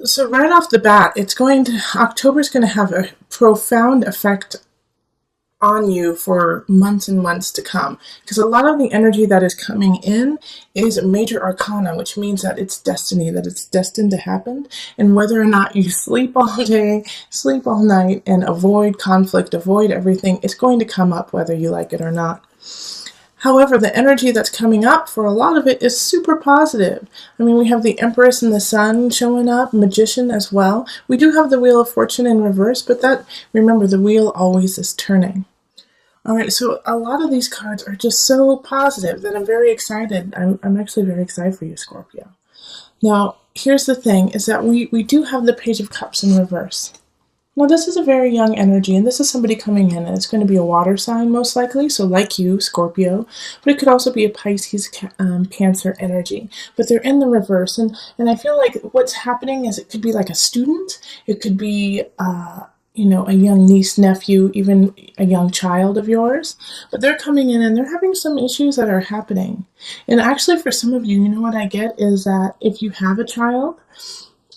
So right off the bat, October's going to have a profound effect on you for months and months to come. Because a lot of the energy that is coming in is major arcana, which means that it's destiny, that it's destined to happen. And whether or not you sleep all day, sleep all night, and avoid conflict, avoid everything, it's going to come up whether you like it or not. However, the energy that's coming up for a lot of it is super positive. I mean, we have the Empress and the Sun showing up, Magician as well. We do have the Wheel of Fortune in reverse, but remember, the wheel always is turning. All right, so a lot of these cards are just so positive that I'm very excited. I'm actually very excited for you, Scorpio. Now, here's the thing, is that we do have the Page of Cups in reverse. Now, this is a very young energy, and this is somebody coming in, and it's going to be a water sign, most likely, so like you, Scorpio, but it could also be a Pisces, Cancer energy, but they're in the reverse, and I feel like what's happening is it could be like a student, it could be, a young niece, nephew, even a young child of yours, but they're coming in and they're having some issues that are happening. And actually, for some of you, you know what I get is that if you have a child,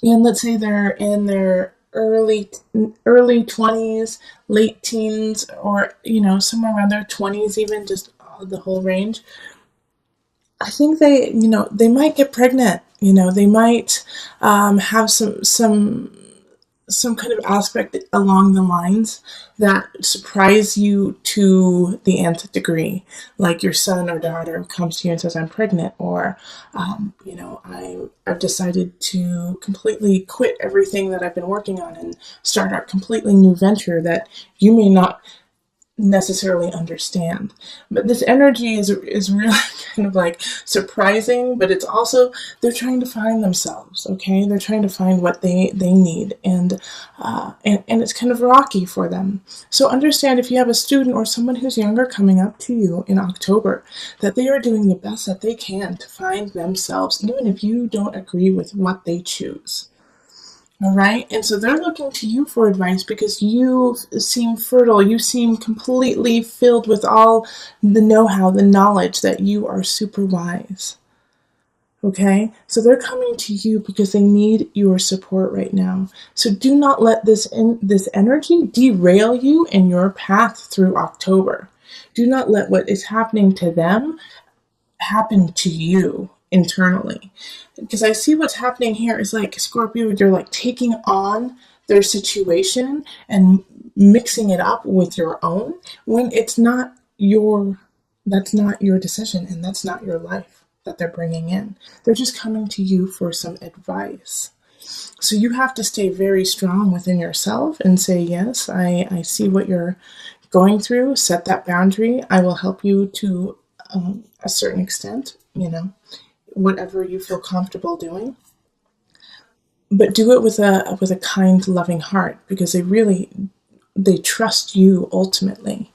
and let's say they're in their early 20s, late teens, or somewhere around their 20s, even just the whole range, I think they might get pregnant. They might have some kind of aspect along the lines that surprise you to the nth degree, like your son or daughter comes to you and says, I'm pregnant, or I've decided to completely quit everything that I've been working on and start a completely new venture that you may not necessarily understand. But this energy is really kind of like surprising, but it's also, they're trying to find themselves, okay? They're trying to find what they need, and it's kind of rocky for them. So understand, if you have a student or someone who's younger coming up to you in October, that they are doing the best that they can to find themselves, even if you don't agree with what they choose. All right. And so they're looking to you for advice because you seem fertile. You seem completely filled with all the know-how, the knowledge, that you are super wise. Okay. So they're coming to you because they need your support right now. So do not let this energy derail you in your path through October. Do not let what is happening to them happen to you internally. Because I see what's happening here is like, Scorpio, you're like taking on their situation and mixing it up with your own, when that's not your decision, and that's not your life that they're bringing in. They're just coming to you for some advice. So you have to stay very strong within yourself and say, yes, I see what you're going through. Set that boundary. I will help you to a certain extent, whatever you feel comfortable doing. But do it with a kind, loving heart, because they trust you ultimately.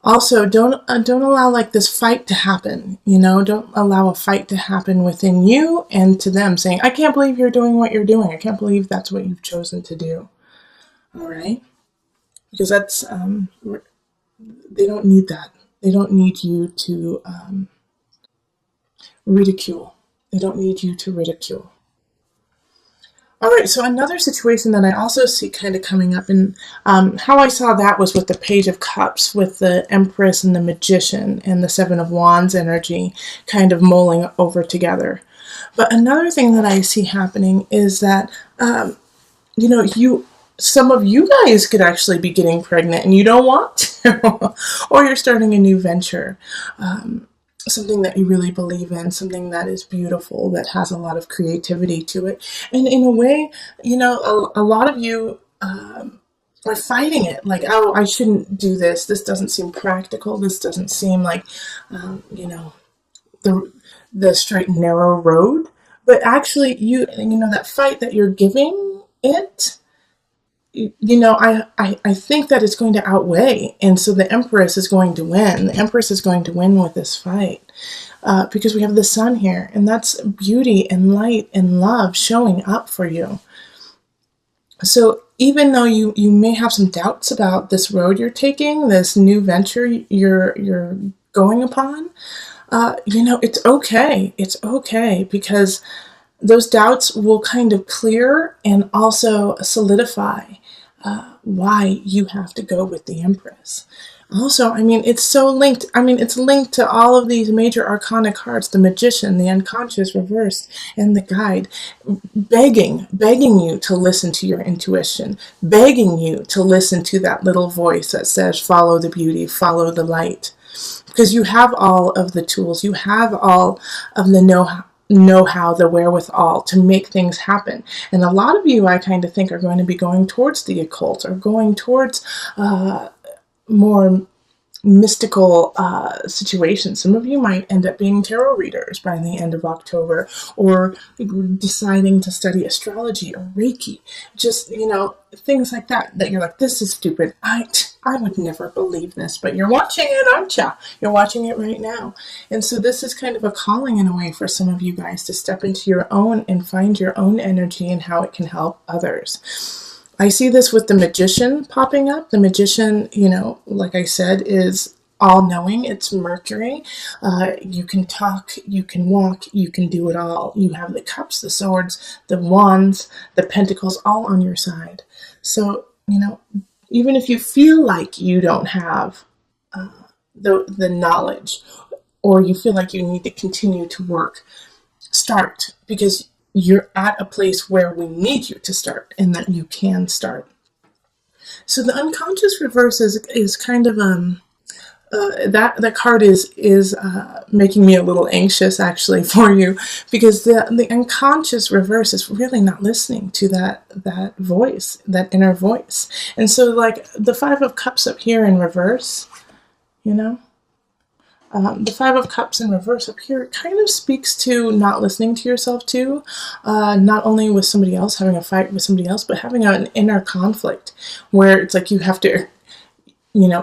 Also, don't allow like this fight to happen. Don't allow a fight to happen within you and to them, saying, I can't believe you're doing what you're doing. I can't believe that's what you've chosen to do. All right? Because that's, they don't need that. They don't need you to ridicule. They don't need you to ridicule. All right, so another situation that I also see kind of coming up, and how I saw that was with the Page of Cups, with the Empress and the Magician and the Seven of Wands energy kind of mulling over together. But another thing that I see happening is that, some of you guys could actually be getting pregnant and you don't want to, or you're starting a new venture. Something that you really believe in, something that is beautiful, that has a lot of creativity to it. And in a way, a lot of you are fighting it. Like, oh, I shouldn't do this. This doesn't seem practical. This doesn't seem like, the straight and narrow road. But actually, that fight that you're giving it, I think that it's going to outweigh. And so the Empress is going to win. The Empress is going to win with this fight because we have the Sun here. And that's beauty and light and love showing up for you. So even though you may have some doubts about this road you're taking, this new venture you're going upon, it's okay. It's okay, because those doubts will kind of clear and also solidify why you have to go with the Empress. Also, I mean, it's so linked. I mean, it's linked to all of these major arcana cards, the Magician, the Unconscious Reversed, and the Guide, begging you to listen to your intuition, begging you to listen to that little voice that says, follow the beauty, follow the light. Because you have all of the tools, you have all of the know-how, the wherewithal to make things happen. And a lot of you, I kind of think, are going to be going towards the occult, or going towards more mystical situations. Some of you might end up being tarot readers by the end of October, or deciding to study astrology or Reiki. Just, things like that you're like, this is stupid. I would never believe this, but you're watching it, aren't you? You're watching it right now. And so this is kind of a calling in a way for some of you guys to step into your own and find your own energy and how it can help others. I see this with the Magician popping up. The Magician, like I said, is all-knowing. It's Mercury. You can talk, you can walk, you can do it all. You have the cups, the swords, the wands, the pentacles, all on your side. So, even if you feel like you don't have the knowledge, or you feel like you need to continue to work, start, because you're at a place where we need you to start, and that you can start. So the Unconscious Reverse is kind of that card is making me a little anxious, actually, for you, because the Unconscious Reverse is really not listening to that voice, that inner voice. And so, like, the Five of Cups up here in reverse, the Five of Cups in reverse up here kind of speaks to not listening to yourself too, not only with somebody else, having a fight with somebody else, but having an inner conflict where it's like you have to,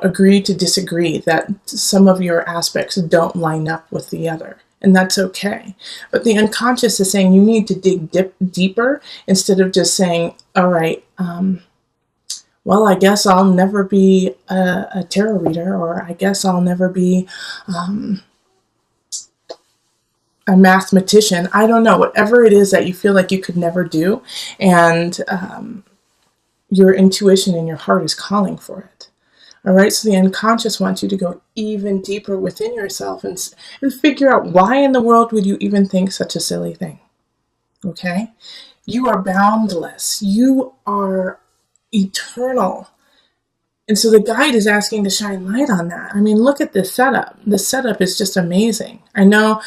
agree to disagree, that some of your aspects don't line up with the other. And that's okay. But the unconscious is saying you need to dig deeper, instead of just saying, all right, well, I guess I'll never be a tarot reader, or I guess I'll never be a mathematician. I don't know, whatever it is that you feel like you could never do, and your intuition and your heart is calling for it. All right, so the unconscious wants you to go even deeper within yourself and figure out, why in the world would you even think such a silly thing? Okay? You are boundless. You are eternal. And so the guide is asking to shine light on that. I mean, look at this setup. This setup is just amazing. I know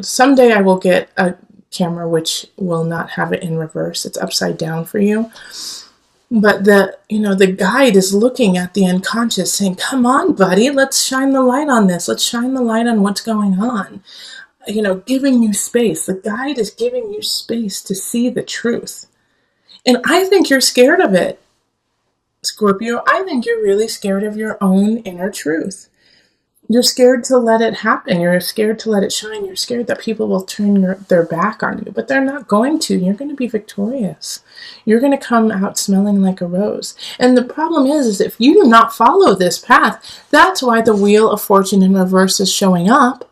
someday I will get a camera which will not have it in reverse. It's upside down for you. But the guide is looking at the unconscious saying, come on, buddy, let's shine the light on this. Let's shine the light on what's going on. Giving you space. The guide is giving you space to see the truth. And I think you're scared of it, Scorpio. I think you're really scared of your own inner truth. You're scared to let it happen. You're scared to let it shine. You're scared that people will turn their back on you, but they're not going to. You're going to be victorious. You're going to come out smelling like a rose. And the problem is if you do not follow this path, that's why the Wheel of Fortune in reverse is showing up.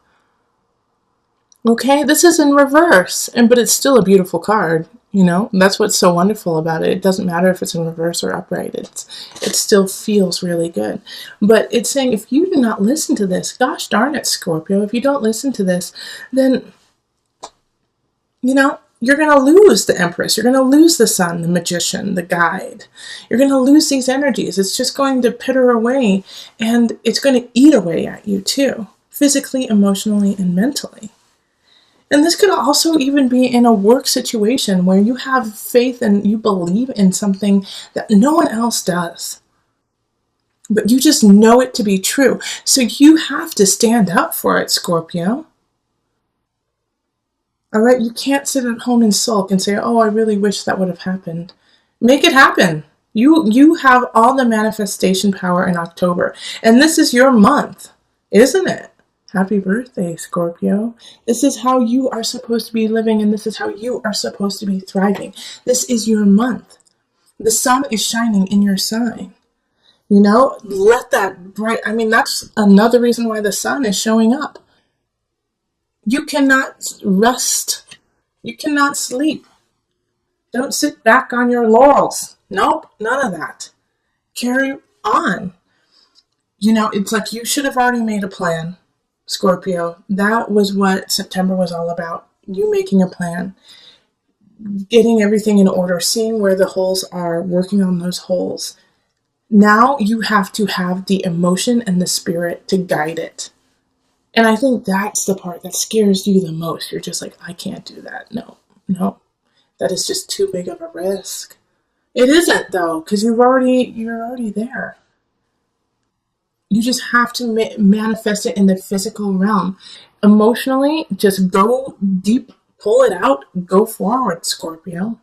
Okay, this is in reverse, but it's still a beautiful card. That's what's so wonderful about it. It doesn't matter if it's in reverse or upright. It still feels really good. But it's saying, if you do not listen to this, gosh darn it, Scorpio, if you don't listen to this, then, you're going to lose the Empress. You're going to lose the Sun, the Magician, the Guide. You're going to lose these energies. It's just going to pitter away, and it's going to eat away at you too, physically, emotionally, and mentally. And this could also even be in a work situation where you have faith and you believe in something that no one else does. But you just know it to be true. So you have to stand up for it, Scorpio. All right? You can't sit at home and sulk and say, oh, I really wish that would have happened. Make it happen. You have all the manifestation power in October. And this is your month, isn't it? Happy birthday, Scorpio. This is how you are supposed to be living, and this is how you are supposed to be thriving. This is your month. The sun is shining in your sign. Let that bright, that's another reason why the sun is showing up. You cannot rest You cannot sleep. Don't sit back on your laurels. Nope, none of that. Carry on. It's like you should have already made a plan, Scorpio. That was what September was all about. You making a plan, getting everything in order, seeing where the holes are, working on those holes. Now you have to have the emotion and the spirit to guide it. And I think that's the part that scares you the most. You're just like, I can't do that. No, no, that is just too big of a risk. It isn't though, because you're already there. You just have to manifest it in the physical realm. Emotionally, just go deep, pull it out, go forward, Scorpio.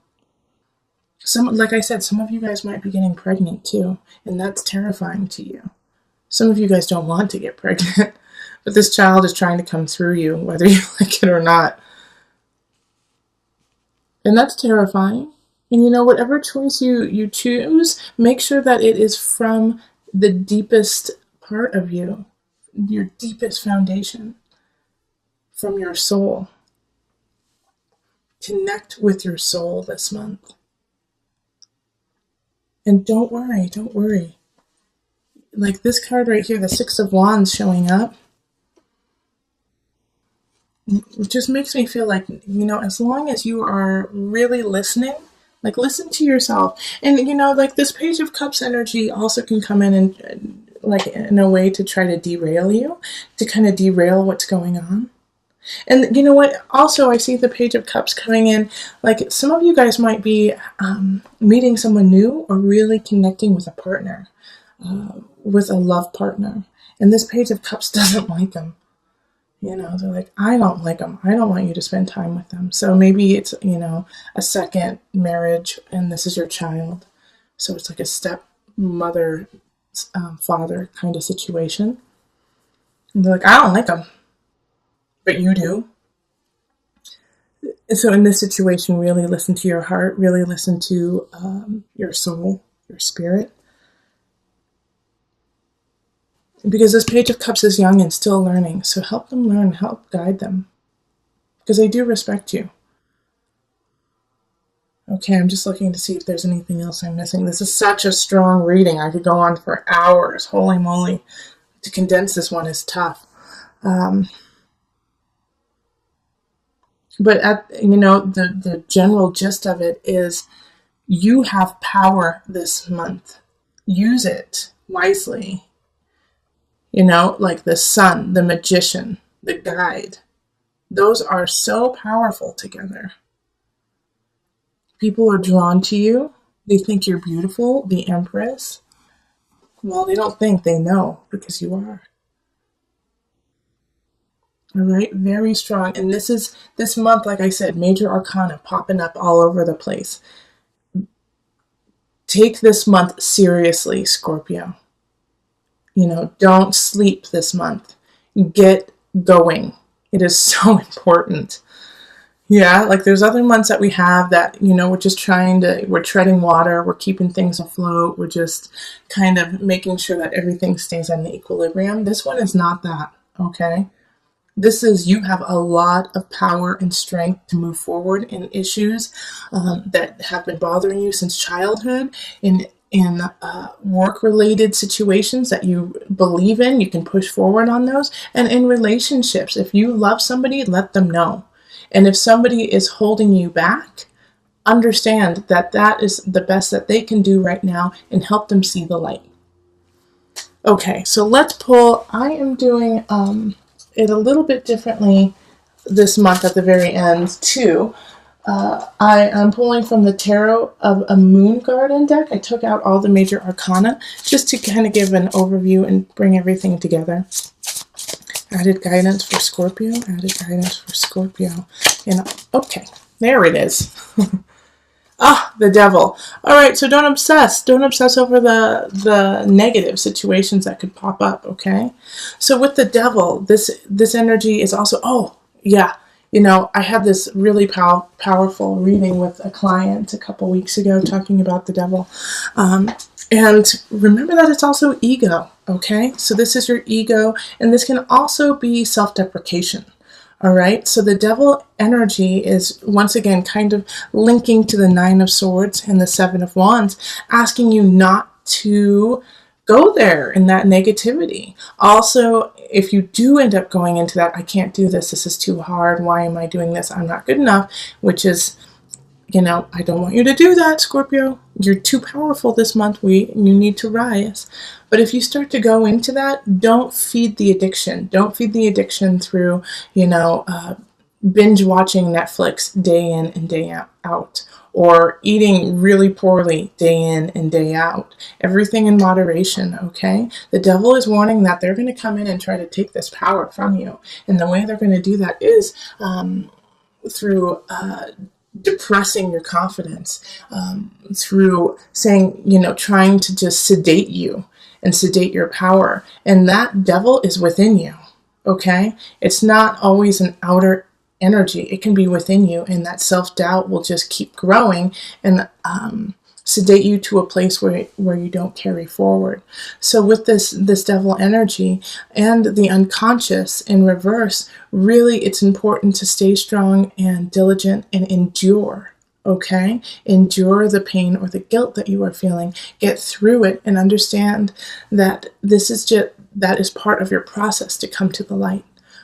Like I said, some of you guys might be getting pregnant too, and that's terrifying to you. Some of you guys don't want to get pregnant, but this child is trying to come through you, whether you like it or not. And that's terrifying. And whatever choice you choose, make sure that it is from the deepest part of you, your deepest foundation, from your soul. Connect with your soul this month. And don't worry. Like this card right here, the Six of Wands showing up, it just makes me feel like, as long as you are really listening, like listen to yourself. And, like this Page of Cups energy also can come in and like in a way to try to derail you, to kind of derail what's going on. And you know what? Also, I see the Page of Cups coming in. Like some of you guys might be meeting someone new or really connecting with a partner, with a love partner. And this Page of Cups doesn't like them. They're like, I don't like them. I don't want you to spend time with them. So maybe it's, a second marriage and this is your child. So it's like a stepmother, father kind of situation. And they're like, I don't like them. But you do. So in this situation, really listen to your heart, really listen to your soul, your spirit. Because this Page of Cups is young and still learning. So help them learn, help guide them. Because they do respect you. Okay, I'm just looking to see if there's anything else I'm missing. This is such a strong reading. I could go on for hours. Holy moly. To condense this one is tough. But the general gist of it is you have power this month. Use it wisely. Like the sun, the magician, the guide. Those are so powerful together. People are drawn to you. They think you're beautiful, the Empress. Well, they don't think, they know, because you are. All right, very strong. And this month, like I said, major arcana popping up all over the place. Take this month seriously, Scorpio. Don't sleep this month. Get going. It is so important. Yeah, like there's other months that we have that, we're just we're treading water, we're keeping things afloat, we're just kind of making sure that everything stays in the equilibrium. This one is not that, okay? This is, you have a lot of power and strength to move forward in issues that have been bothering you since childhood, in work-related situations that you believe in. You can push forward on those. And in relationships, if you love somebody, let them know. And if somebody is holding you back, understand that that is the best that they can do right now, and help them see the light. Okay, so let's pull. I am doing it a little bit differently this month at the very end too. I am pulling from the Tarot of a Moon Garden deck. I took out all the major arcana just to kind of give an overview and bring everything together. Added guidance for Scorpio. Added guidance for Scorpio. And okay, there it is. The devil. All right, so don't obsess. Don't obsess over the negative situations that could pop up, okay? So with the devil, this energy is also, I had this really powerful reading with a client a couple weeks ago talking about the devil. And remember that it's also ego, okay? So this is your ego, and this can also be self-deprecation. All right, so the devil energy is once again kind of linking to the Nine of Swords and the Seven of Wands, asking you not to go there in that negativity. Also, if you do end up going into that, I can't do this, this is too hard, why am I doing this, I'm not good enough, which is, I don't want you to do that, Scorpio. You're too powerful this month. You need to rise. But if you start to go into that, don't feed the addiction. Don't feed the addiction through, binge watching Netflix day in and day out, or eating really poorly day in and day out. Everything in moderation, okay? The devil is warning that they're going to come in and try to take this power from you. And the way they're going to do that is through depressing your confidence, through saying, trying to just sedate you and sedate your power. And that devil is within you, okay? It's not always an outer energy. It can be within you, and that self-doubt will just keep growing and sedate you to a place where you don't carry forward. So with this devil energy and the unconscious in reverse, really it's important to stay strong and diligent and endure. Okay? Endure the pain or the guilt that you are feeling. Get through it and understand that that is part of your process to come to the light.